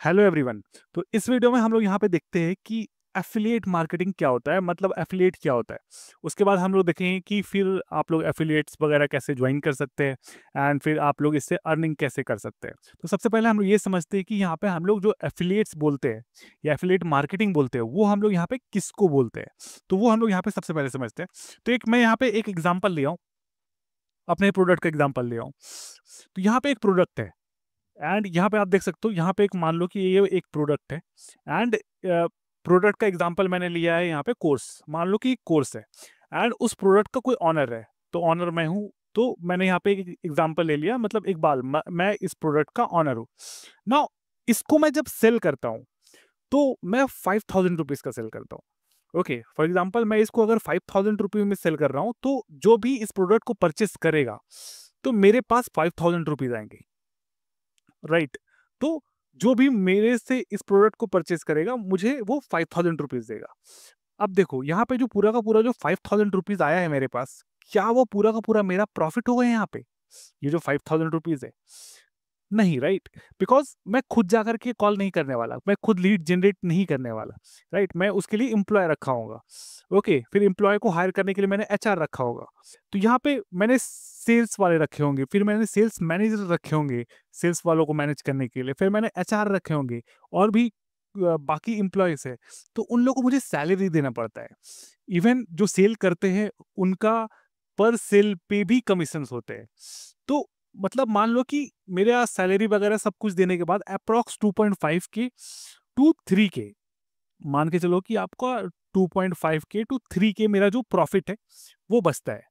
Hello everyone. तो इस video में हम लोग यहाँ पे देखते हैं कि एफिलिएट मार्केटिंग क्या होता है, मतलब एफिलिएट क्या होता है। उसके बाद हम लोग देखेंगे कि फिर आप लोग एफिलिएट्स वगैरह कैसे ज्वाइन कर सकते हैं एंड फिर आप लोग इससे अर्निंग कैसे कर सकते हैं। तो सबसे पहले हम लोग ये समझते हैं कि यहाँ पे हम लोग जो एफिलिएट्स बोलते हैं या एफिलिएट मार्केटिंग बोलते हैं वो हम लोग यहाँ पे किसको बोलते हैं। तो वो हम लोग यहाँ पे सबसे पहले समझते हैं। तो एक मैं यहाँ पे एक एग्जाम्पल लिया हूँ, अपने प्रोडक्ट का एग्जाम्पल लिया हूँ। तो यहाँ पे एक प्रोडक्ट है एंड यहाँ पे आप देख सकते हो, यहाँ पे एक मान लो कि ये एक प्रोडक्ट है एंड प्रोडक्ट का एग्जांपल मैंने लिया है यहाँ पे कोर्स। मान लो कि कोर्स है एंड उस प्रोडक्ट का कोई ऑनर है, तो ऑनर मैं हूँ। तो मैंने यहाँ पे एक एग्जांपल ले लिया, मतलब इकबाल, मैं इस प्रोडक्ट का ऑनर हूँ ना। इसको मैं जब सेल करता हूँ तो मैं 5,000 रुपीज़ का सेल करता हूँ। ओके, फॉर एग्जाम्पल मैं इसको अगर 5,000 रुपीज़ में सेल कर रहा हूँ तो जो भी इस प्रोडक्ट को परचेस करेगा तो मेरे पास 5,000 रुपीज़ आएंगे, राइट। तो जो भी मेरे से इस प्रोडक्ट को परचेस करेगा मुझे वो 5,000 रुपीज़ देगा। अब देखो यहाँ पे जो पूरा का पूरा जो 5,000 रुपीज़ आया है मेरे पास, क्या वो पूरा का पूरा मेरा प्रॉफिट होगा यहाँ पे? ये जो 5,000 रुपीज़ है, नहीं, राइट। बिकॉज मैं खुद जा करके कॉल नहीं करने वाला, मैं खुद लीड जनरेट नहीं करने वाला, राइट। मैं उसके लिए एम्प्लॉय रखा होगा। ओके, फिर एम्प्लॉय को हायर करने के लिए मैंने एचआर रखा होगा। तो यहाँ पे मैंने सेल्स वाले रखे होंगे, फिर मैंने सेल्स मैनेजर रखे होंगे सेल्स वालों को मैनेज करने के लिए, फिर मैंने एचआर रखे होंगे और भी बाकी एम्प्लॉयज है। तो उन लोगों को मुझे सैलरी देना पड़ता है। इवन जो सेल करते हैं उनका पर सेल पे भी कमीशंस होते हैं। तो मतलब मान लो कि मेरा सैलरी वगैरह सब कुछ देने के बाद अप्रॉक्स 2.5 के टू 3 के, मान के चलो कि आपका 2.5 के टू 3 के मेरा जो प्रॉफिट है वो बचता है।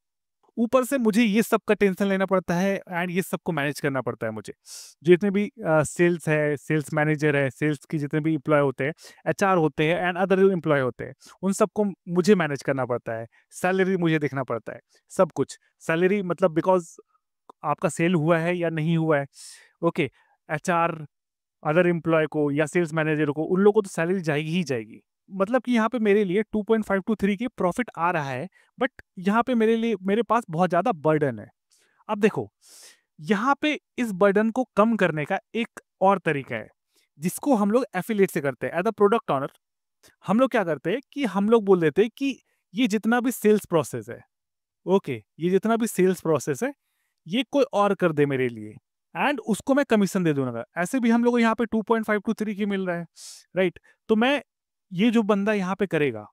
ऊपर से मुझे ये सब का टेंशन लेना पड़ता है एंड ये सबको मैनेज करना पड़ता है मुझे। जितने भी सेल्स है, सेल्स मैनेजर है, सेल्स की जितने भी एम्प्लॉय होते हैं, एचआर होते हैं एंड अदर एम्प्लॉय होते हैं, उन सबको मुझे मैनेज करना पड़ता है। सैलरी मुझे देखना पड़ता है, सब कुछ। सैलरी मतलब बिकॉज आपका सेल हुआ है या नहीं हुआ है। ओके, एचआर, अदर एम्प्लॉय को या सेल्स मैनेजर को, उन लोगों को तो सैलरी जाएगी ही जाएगी। मतलब कि यहाँ पे मेरे लिए 2.5 टू 3 के प्रॉफिट आ रहा है, बट यहाँ पे मेरे लिए मेरे पास बहुत ज़्यादा बर्डन है। अब देखो, यहाँ पे इस बर्डन को कम करने का एक और तरीका है जिसको हम लोग एफिलिएट से करते हैं। एज अ प्रोडक्ट ऑनर हम लोग क्या करते हैं कि हम लोग बोल देते हैं कि ये जितना भी सेल्स प्रोसेस है, ओके, ये जितना भी सेल्स प्रोसेस है ये कोई और कर दे मेरे लिए एंड उसको मैं कमीशन दे दूंगा। ऐसे भी हम लोग को यहाँ पे 2.5 टू 3 की मिल रहा है, राइट। तो मैं, ये जो बंदा यहाँ पे करेगा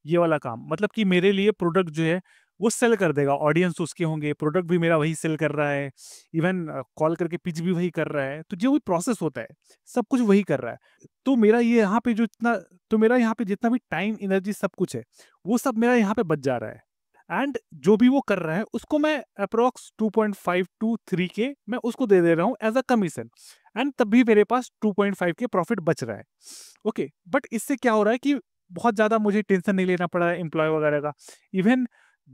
ये वाला काम, मतलब कि मेरे लिए प्रोडक्ट जो है वो सेल कर देगा, ऑडियंस उसके होंगे, प्रोडक्ट भी मेरा वही सेल कर रहा है, इवन कॉल करके पिच भी वही कर रहा है। तो जो भी प्रोसेस होता है सब कुछ वही कर रहा है। तो मेरा ये यहाँ पे जो इतना, तो मेरा यहाँ पे जितना भी टाइम, एनर्जी, सब कुछ है वो सब मेरा यहाँ पे बच जा रहा है। एंड जो भी वो कर रहा है उसको मैं अप्रोक्स 2.5 टू 3 के मैं उसको दे दे रहा हूँ एज अ कमीशन, एंड तब भी मेरे पास 2.5 के प्रॉफिट बच रहा है। ओके, बट इससे क्या हो रहा है कि बहुत ज़्यादा मुझे टेंशन नहीं लेना पड़ा है एम्प्लॉय वगैरह का। इवन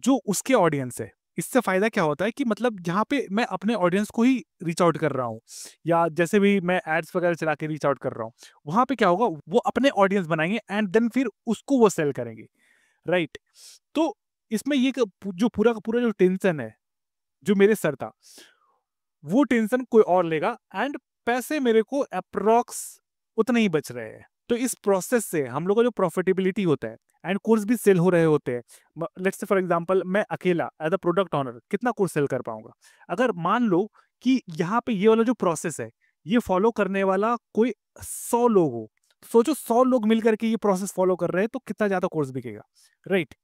जो उसके ऑडियंस है, इससे फ़ायदा क्या होता है कि मतलब यहाँ पे मैं अपने ऑडियंस को ही रीच आउट कर रहा हूँ, या जैसे भी मैं एड्स वगैरह चला के रीच आउट कर रहा हूँ, वहाँ पे क्या होगा, वो अपने ऑडियंस बनाएंगे एंड देन फिर उसको वो सेल करेंगे, राइट। तो इसमें ये जो पूरा का पूरा जो टेंशन है जो मेरे सर था, वो टेंशन कोई और लेगा एंड पैसे मेरे को अप्रॉक्स उतने ही बच रहे हैं। तो इस प्रोसेस से हम लोग का जो प्रॉफिटेबिलिटी होता है एंड कोर्स भी सेल हो रहे होते हैं। लेट्स से फॉर एग्जांपल मैं अकेला एज अ प्रोडक्ट ऑनर कितना कोर्स सेल कर पाऊंगा? अगर मान लो कि यहाँ पे ये वाला जो प्रोसेस है ये फॉलो करने वाला कोई 100 लोग हो, सोचो 100 लोग मिलकर के ये प्रोसेस फॉलो कर रहे हैं तो कितना ज्यादा कोर्स बिकेगा, राइट।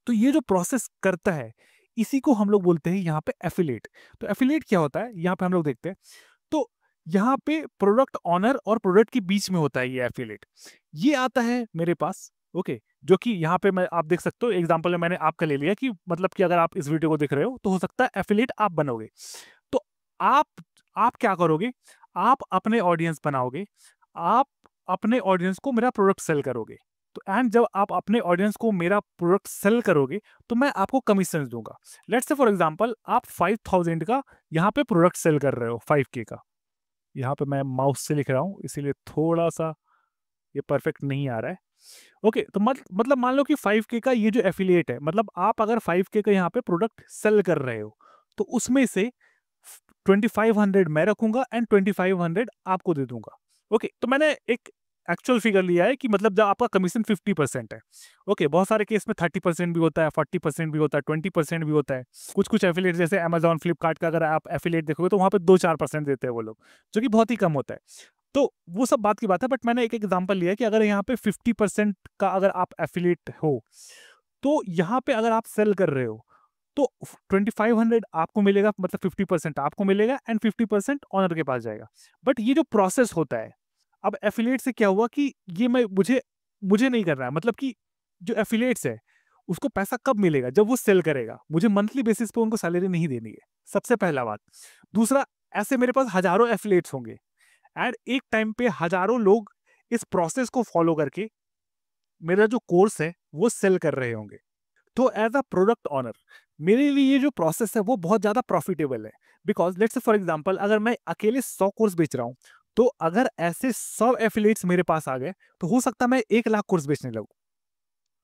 तो ये जो प्रोसेस करता है इसी को हम लोग बोलते हैं यहाँ पे एफिलिएट। तो एफिलिएट क्या होता है यहाँ पे हम लोग देखते हैं। तो यहाँ पे प्रोडक्ट ऑनर और प्रोडक्ट के बीच में होता है ये एफिलिएट। ये आता है मेरे पास, ओके, जो कि यहाँ पे मैं, आप देख सकते हो एग्जांपल में मैंने आपका ले लिया कि मतलब कि अगर आप इस वीडियो को देख रहे हो तो हो सकता है एफिलिएट आप बनोगे। तो आप आप क्या करोगे, आप अपने ऑडियंस बनाओगे, आप अपने ऑडियंस को मेरा प्रोडक्ट सेल करोगे। तो एंड जब आप अपने ऑडियंस को मेरा प्रोडक्ट सेल करोगे तो मैं आपको कमीशन दूंगा। लेट्स से फॉर एग्जांपल आप 5,000 का यहाँ पे प्रोडक्ट सेल कर रहे हो, 5K का। यहाँ पे मैं माउस से लिख रहा हूँ इसीलिए थोड़ा सा ये परफेक्ट नहीं आ रहा है। ओके, तो मतलब मान लो कि 5K का ये जो एफिलिएट है, मतलब आप अगर 5K का यहाँ पे प्रोडक्ट सेल कर रहे हो तो उसमें से 2,500 मैं रखूंगा एंड 2,500 आपको दे दूंगा। ओके, तो मैंने एक एक्चुअल फिगर लिया है कि मतलब जब आपका कमीशन 50% है। ओके, बहुत सारे केस में 30% भी होता है, 40% भी होता है, 20% भी होता है। कुछ-कुछ एफिलिएट जैसे अमेज़न, फ्लिपकार्ट का अगर आप एफिलिएट देखोगे तो वहाँ पे 2-4% देते हैं वो लोग, जो कि बहुत ही कम होता है। तो वो सब बात की बात है, बट मैंने एक एग्ज़ाम्पल लिया है कि अगर यहाँ पे 50% का अगर आप एफिलिएट हो, तो यहाँ पे अगर आप सेल कर रहे हो, तो 2500 आपको मिलेगा, मतलब 50% आपको मिलेगा एंड 50% ओनर के पास जाएगा। बट ये जो प्रोसेस होता है, अब एफिलिएट से क्या हुआ कि ये मैं मुझे मुझे नहीं करना है, मतलब कि जो एफिलिएट्स है, उसको पैसा कब मिलेगा? जब वो सेल करेगा। मुझे मंथली बेसिस पे उनको सैलरी नहीं देनी है, सबसे पहला बात। दूसरा, ऐसे मेरे पास हज़ारों एफिलिएट्स होंगे एंड एक टाइम पे हज़ारों लोग इस प्रोसेस को फॉलो करके मेरा जो कोर्स है, वो सेल कर रहे होंगे। तो एज अ प्रोडक्ट ऑनर मेरे लिए ये जो प्रोसेस है वो बहुत ज़्यादा प्रॉफिटेबल है, because let's say for example अगर मैं अकेले 100 कोर्स बेच रहा हूँ, तो अगर ऐसे 100 एफिलिएट्स मेरे पास आ गए तो हो सकता है मैं 1 लाख कोर्स बेचने लगूँ,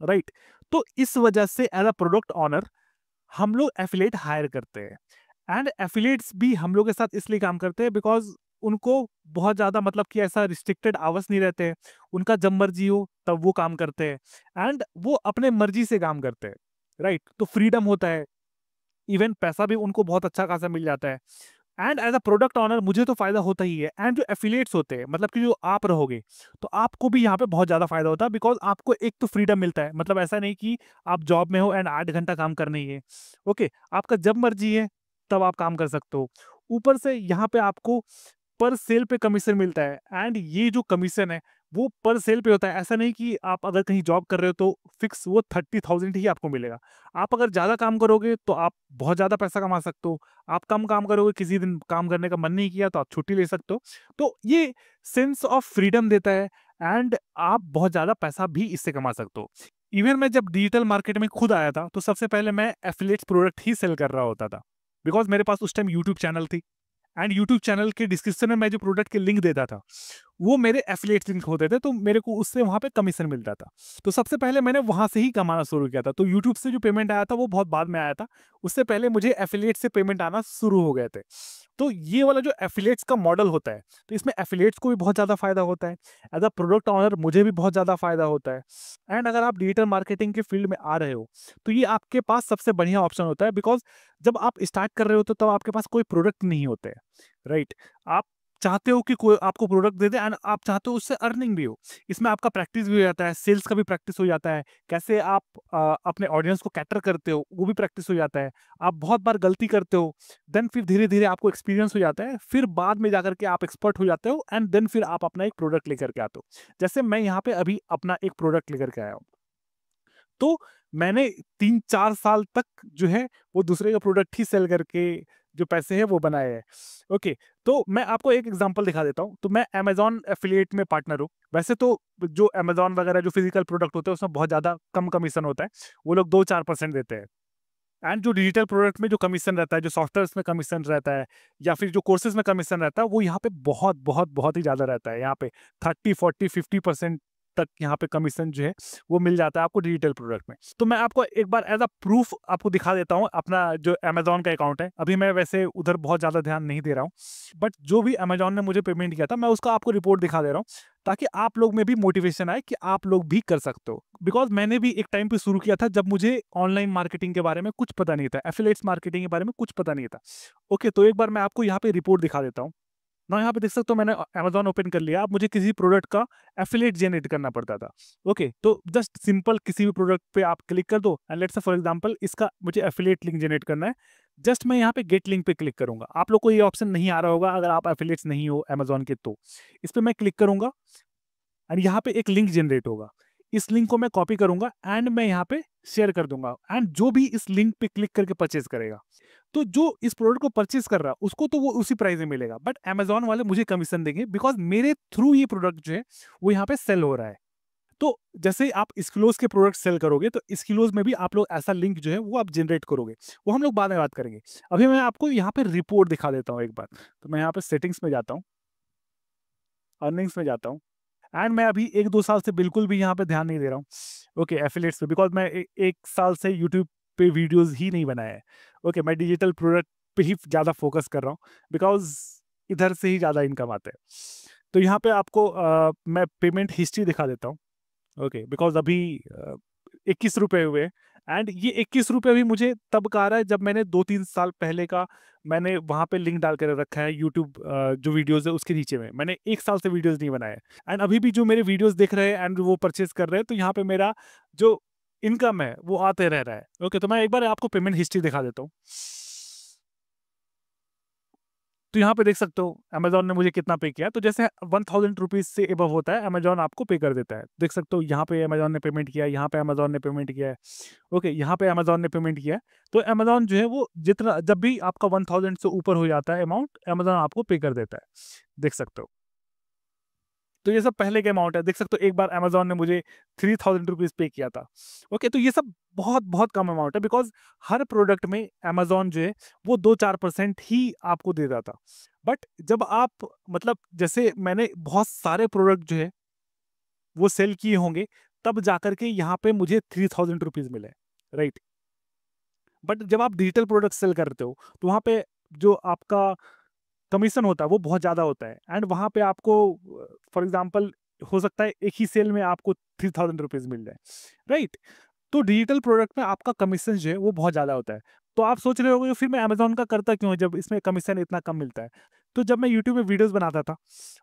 राइट? तो इस वजह से एज अ प्रोडक्ट ऑनर हम लोग एफिलिएट हायर करते हैं एंड एफिलिएट्स भी हम लोग के साथ इसलिए काम करते हैं बिकॉज उनको बहुत ज़्यादा, मतलब कि ऐसा रिस्ट्रिक्टेड आवर्स नहीं रहते हैं। उनका जब मर्जी हो तब वो काम करते हैं एंड वो अपने मर्जी से काम करते हैं, राइट? तो फ्रीडम होता है, इवन पैसा भी उनको बहुत अच्छा खासा मिल जाता है and as a product owner मुझे तो फायदा होता ही है। एंड जो एफिलिएट्स होते हैं, मतलब कि जो आप रहोगे, तो आपको भी यहाँ पे बहुत ज़्यादा फायदा होता है, बिकॉज आपको एक तो फ्रीडम मिलता है, मतलब ऐसा नहीं कि आप जॉब में हो एंड 8 घंटा काम करना ही है। ओके, आपका जब मर्जी है तब आप काम कर सकते हो। ऊपर से यहाँ पे आपको पर सेल पे कमीशन मिलता है एंड ये जो कमीशन है वो पर सेल पे होता है। ऐसा नहीं कि आप अगर कहीं जॉब कर रहे हो तो फिक्स वो 30,000 ही आपको मिलेगा। आप अगर ज़्यादा काम करोगे तो आप बहुत ज़्यादा पैसा कमा सकते हो। आप कम काम करोगे, किसी दिन काम करने का मन नहीं किया तो आप छुट्टी ले सकते हो। तो ये सेंस ऑफ फ्रीडम देता है एंड आप बहुत ज़्यादा पैसा भी इससे कमा सकते हो। इवन मैं जब डिजिटल मार्केट में खुद आया था तो सबसे पहले मैं एफिलिएट्स प्रोडक्ट ही सेल कर रहा होता था, बिकॉज मेरे पास उस टाइम यूट्यूब चैनल थी एंड यूट्यूब चैनल के डिस्क्रिप्शन में मैं जो प्रोडक्ट के लिंक देता था वो मेरे एफिलिएट लिंक होते थे, तो मेरे को उससे वहाँ पे कमीशन मिलता था। तो सबसे पहले मैंने वहाँ से ही कमाना शुरू किया था। तो यूट्यूब से जो पेमेंट आया था वो बहुत बाद में आया था। उससे पहले मुझे एफिलिएट से पेमेंट आना शुरू हो गए थे। तो ये वाला जो एफिलिएट्स का मॉडल होता है, तो इसमें एफिलिएट्स को भी बहुत ज़्यादा फायदा होता है। एज अ प्रोडक्ट ऑनर मुझे भी बहुत ज़्यादा फायदा होता है। एंड अगर आप डिजिटल मार्केटिंग के फील्ड में आ रहे हो तो ये आपके पास सबसे बढ़िया ऑप्शन होता है, बिकॉज जब आप स्टार्ट कर रहे होते हो तब आपके पास कोई प्रोडक्ट नहीं होते हैं, राइट? आप चाहते हो कि कोई आपको प्रोडक्ट दे दे एंड आप चाहते हो उससे अर्निंग भी हो। इसमें आपका प्रैक्टिस भी हो जाता है, सेल्स का भी प्रैक्टिस हो जाता है, कैसे आप अपने ऑडियंस को कैटर करते हो वो भी प्रैक्टिस हो जाता है। आप बहुत बार गलती करते हो, देन फिर धीरे-धीरे आपको एक्सपीरियंस हो जाता है, फिर बाद में जाकर के आप एक्सपर्ट हो जाते हो एंड देन फिर आप अपना एक प्रोडक्ट लेकर के आते हो। जैसे मैं यहाँ पे अभी अपना एक प्रोडक्ट लेकर के आया हूँ। तो मैंने 3-4 साल तक जो है वो दूसरे का प्रोडक्ट ही सेल करके जो पैसे हैं वो बनाए हैं। ओके, तो मैं आपको एक एग्ज़ाम्पल दिखा देता हूँ। तो मैं अमेज़न एफ़िलिएट में पार्टनर हूँ। वैसे तो जो अमेज़न वगैरह जो फ़िज़िकल प्रोडक्ट होते हैं उसमें बहुत ज़्यादा कम कमीशन होता है। वो लोग 2-4% देते हैं। एंड जो डिजिटल प्रोडक्ट में जो कमीशन रहता है, जो सॉफ्टवेयर्स में कमीशन रहता है या फिर जो कोर्सेज़ में कमीशन रहता है, वो यहाँ पे बहुत, बहुत, बहुत ही ज़्यादा रहता है। यहाँ पे 30, 40, 50% तक यहाँ पे कमीशन जो है, वो मिल जाता है आपको डिजिटल प्रोडक्ट में। तो मैं आपको एक बार एज़ अ प्रूफ आपको दिखा देता हूँ, अपना जो अमेज़न का अकाउंट है। अभी मैं वैसे उधर बहुत ज़्यादा ध्यान नहीं दे रहा हूँ, बट जो भी अमेज़न ने मुझे पेमेंट किया था, मैं उसका आपको रिपोर्ट दिखा दे रहा हूँ, ताकि आप लोग में भी मोटिवेशन आए कि आप लोग भी कर सकते हो। बिकॉज़ मैंने भी एक टाइम पे शुरू किया था जब मुझे ऑनलाइन मार्केटिंग के बारे में कुछ पता नहीं था, एफिलिएट्स मार्केटिंग के बारे में कुछ पता नहीं था। ओके, तो एक बार मैं आपको यहाँ पे रिपोर्ट दिखा देता हूँ। ना यहाँ पे देख सकते हो, मैंने अमेज़न ओपन कर लिया। अब मुझे किसी प्रोडक्ट का एफिलिएट जनरेट करना पड़ता था। ओके, तो जस्ट सिंपल किसी भी प्रोडक्ट पे आप क्लिक कर दो and let's say for example इसका मुझे एफिलिएट लिंक जनरेट करना है। जस्ट मैं यहाँ पे गेट लिंक पे क्लिक करूँगा। आप लोग को ये ऑप्शन नहीं आ रहा होगा अगर आप एफिलिएट्स नहीं हो अमेज़न के तो। इस पे मैं क्लिक करूँगा एंड यहाँ पे एक लिंक जनरेट होगा। इस लिंक को मैं कॉपी करूँगा एंड मैं यहाँ पे शेयर कर दूँगा एंड जो भी इस लिंक पे क्लिक करके परचेज़ करेगा, तो जो इस प्रोडक्ट को परचेज़ कर रहा है उसको तो वो उसी प्राइस में मिलेगा, बट अमेज़न वाले मुझे कमीशन देंगे बिकॉज़ मेरे थ्रू ये प्रोडक्ट जो है वो यहाँ पे सेल हो रहा है। तो जैसे ही आप स्किलोज़ के प्रोडक्ट सेल करोगे तो स्किलोज़ में भी आप लोग ऐसा लिंक जो है वो आप जनरेट करोगे। वो हम लोग बाद में बात करेंगे। अभी मैं आपको यहाँ पे रिपोर्ट दिखा देता हूँ एक बार। तो मैं यहाँ पे सेटिंग्स में जाता हूँ, अर्निंग्स में जाता हूँ। एंड मैं अभी 1-2 साल से बिल्कुल भी यहाँ पे ध्यान नहीं दे रहा हूँ। ओके, एफिलिएट्स पे बिकॉज़ मैं 1 साल से यूट्यूब पे वीडियोज़ ही नहीं बनाया है। ओके, मैं डिजिटल प्रोडक्ट पे ही ज़्यादा फ़ोकस कर रहा हूँ बिकॉज़ इधर से ही ज़्यादा इनकम आता है। तो यहाँ पे आपको मैं पेमेंट हिस्ट्री दिखा देता हूँ। ओके, बिकॉज़ अभी 21 रुपए हुए एंड ये 21 रुपए भी मुझे तब का आ रहा है जब मैंने 2-3 साल पहले का मैंने वहाँ पे लिंक डाल कर रखा है यूट्यूब जो वीडियोज़ है उसके नीचे में। मैंने 1 साल से वीडियोज़ नहीं बनाए एंड अभी भी जो मेरे वीडियोज़ देख रहे हैं एंड वो परचेज़ कर रहे हैं, तो यहाँ पे मेरा जो इनकम है वो आते रह रहा है। ओके, तो मैं एक बार आपको पेमेंट हिस्ट्री दिखा देता हूँ। तो यहाँ पे देख सकते हो अमेज़न ने मुझे कितना पे किया है। तो जैसे 1000 रुपीज़ से अबव होता है अमेज़न आपको पे कर देता है। देख सकते हो यहाँ पे अमेज़न ने पेमेंट किया है, यहाँ पे अमेज़न ने पेमेंट किया है। ओके, यहाँ पे अमेज़न ने पेमेंट किया है। तो अमेज़न जो है वो जितना जब भी आपका 1000 से ऊपर हो जाता है अमाउंट, अमेज़न आपको पे कर देता है। देख सकते हो। तो ये सब पहले के अमाउंट है। देख सकते हो एक बार अमेज़न ने मुझे 3000 रुपीज़ पे किया था। ओके, तो ये सब बहुत-बहुत कम अमाउंट है बिकॉज़ हर प्रोडक्ट में अमेज़न जो है वो 2-4% ही आपको दे रहा था। बट जब आप मतलब जैसे मैंने बहुत सारे प्रोडक्ट जो है वो सेल किए होंगे, तब जाकर के यहाँ पे मुझे 3000 रुपीज़ मिले, राइट? बट जब आप डिजिटल प्रोडक्ट सेल करते हो, तो वहाँ पे जो आपका कमीशन होता है वो बहुत ज़्यादा होता है एंड वहाँ पे आपको फॉर एग्ज़ाम्पल हो सकता है एक ही सेल में आपको 3000 रुपीज़ मिल जाए, राइट? तो डिजिटल प्रोडक्ट में आपका कमीशन जो है वो बहुत ज़्यादा होता है। तो आप सोच रहे होंगे फिर मैं अमेज़न का करता क्यों है जब इसमें कमीशन इतना कम मिलता है? तो जब मैं यूट्यूब में वीडियोज़ बनाता था,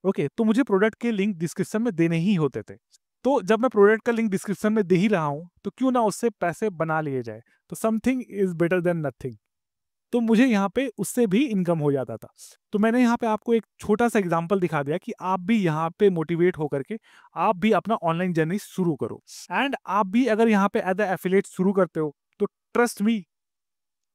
ओके, तो मुझे प्रोडक्ट के लिंक डिस्क्रिप्शन में देने ही होते थे। तो जब मैं प्रोडक्ट का लिंक डिस्क्रिप्शन में दे ही रहा हूँ, तो क्यों ना उससे पैसे बना लिए जाए। तो something is better than nothing. तो मुझे यहाँ पे उससे भी इनकम हो जाता था। तो मैंने यहाँ पे आपको एक छोटा-सा एग्ज़ाम्पल दिखा दिया कि आप भी यहाँ पे मोटिवेट होकर के आप भी अपना ऑनलाइन जर्नी शुरू करो। एंड आप भी अगर यहाँ पे एज़ अ एफिलिएट शुरू करते हो, तो ट्रस्ट मी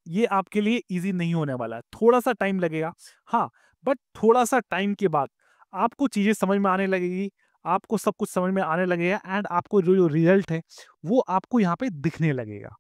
ये आपके लिए ईज़ी नहीं होने वाला है। थोड़ा-सा टाइम लगेगा, हाँ, बट थोड़ा-सा टाइम के बाद आपको चीज़ें समझ में आने लगेगी, आपको सब कुछ समझ में आने लगेगा एंड आपको जो रिज़ल्ट है, वो आपको यहाँ पे दिखने लगेगा।